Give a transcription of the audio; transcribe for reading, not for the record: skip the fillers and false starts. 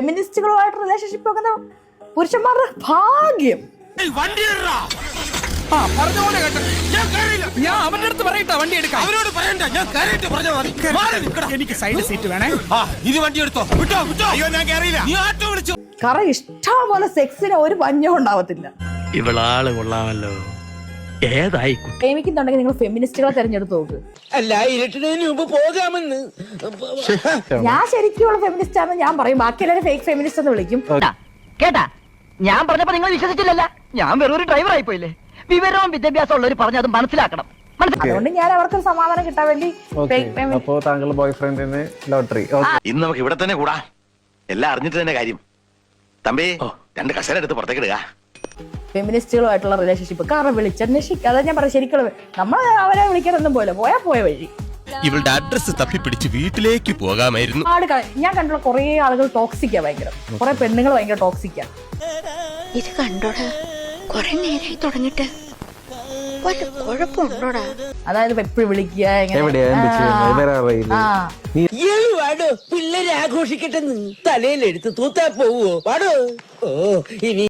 ഫെമിനിസ്റ്റുകളുമായിട്ട് relationship വെക്കുന്ന പുരുഷന്മാരുടെ ഭാഗ്യം. ഞാൻ അവന്റെ അടുത്ത് പറയട്ടെ വണ്ടി എടുക്കാം. അവരോട് പറയണ്ട, ഞാൻ കയറിയിട്ട് പറഞ്ഞാൽ മതി. എനിക്ക് സൈഡ് സീറ്റ് വേണേ. ഇത് വണ്ടി എടുത്തോ. വിട്ടോ വിട്ടോ. അയ്യോ ഞാൻ കയറിയില്ല. നീ ആട്ടോ വിളിച്ചു. കാരണം ഇഷ്ടം പോലെ സെക്സിന് ഒരു പഞ്ഞവും ഉണ്ടാവത്തില്ല. ഇവളാള് കൊള്ളാമല്ലോ. ഏതായി പ്രേമിക്കുന്നുണ്ടെങ്കിൽ നിങ്ങൾ ഫെമിനിസ്റ്റുകളെ തെരഞ്ഞെടുത്ത് നോക്ക്. അല്ല ഇരുട്ടിന് മുമ്പ് പോകാമെന്ന്. ഞാൻ ശരിക്കുള്ള ഫെമിനിസ്റ്റ് ആണെന്ന് ഞാൻ പറയും, ബാക്കി എല്ലാവരും ഫേക്ക് ഫെമിനിസ്റ്റ് എന്ന് വിളിക്കും. കേട്ടാ, ഞാൻ പറഞ്ഞപ്പോ നിങ്ങൾ വിശ്വസിച്ചില്ലല്ല. ഞാൻ വെറൊരു ഡ്രൈവർ ആയിപ്പോയില്ലേ. വിവരവും വിദ്യാഭ്യാസം ഉള്ളവർ പറഞ്ഞ് അത് മനസ്സിലാക്കണം. അതുകൊണ്ട് ഞാൻ അവർക്ക് സമാധാനം കിട്ടാൻ വേണ്ടി അപ്പോ താങ്കൾ ബോയ് ഫ്രണ്ടിന് ലോട്ടറി. ഇന്ന് നമുക്ക് ഇവിടെ തന്നെ കൂടാ. എല്ലാം അറിഞ്ഞിട്ട് തന്നെ കാര്യം. തമ്പി 2 കസേര എടുത്ത് പുറത്തേക്ക് ഇടുക. ഫെമിനിസ്റ്റുകളുമായിട്ടുള്ള റിലേഷൻഷിപ്പ് കാരണം വിളിച്ചന്വേഷിക്കുക. അതാ ഞാൻ പറയാം, ശരിക്കുള്ള നമ്മൾ അവരെ വിളിക്കാനൊന്നും പോയില്ല, പോയ വഴി. ഇവളുടെ അഡ്രസ് തപ്പിപ്പിടിച്ച് വീട്ടിലേക്ക് പോകാമായിരുന്നു. ഞാൻ കണ്ടുള്ള കുറെ ആളുകൾ ടോക്സിക്കാ, ഭയങ്കര കുറെ പെണ്ണുങ്ങൾ ഭയങ്കര ടോക്സിക്കാ. ഇത് കണ്ടോടാ, കൊറേ നേരായി തുടങ്ങിട്ട് കുഴപ്പമുണ്ടോടാ? അതായത് എപ്പോഴും വിളിക്കുക, പിള്ളേരെ ആഘോഷിക്കട്ടെ. തലയിലെടുത്ത് തൂത്താ പോവോ? പാടോ. ഓ ഇനി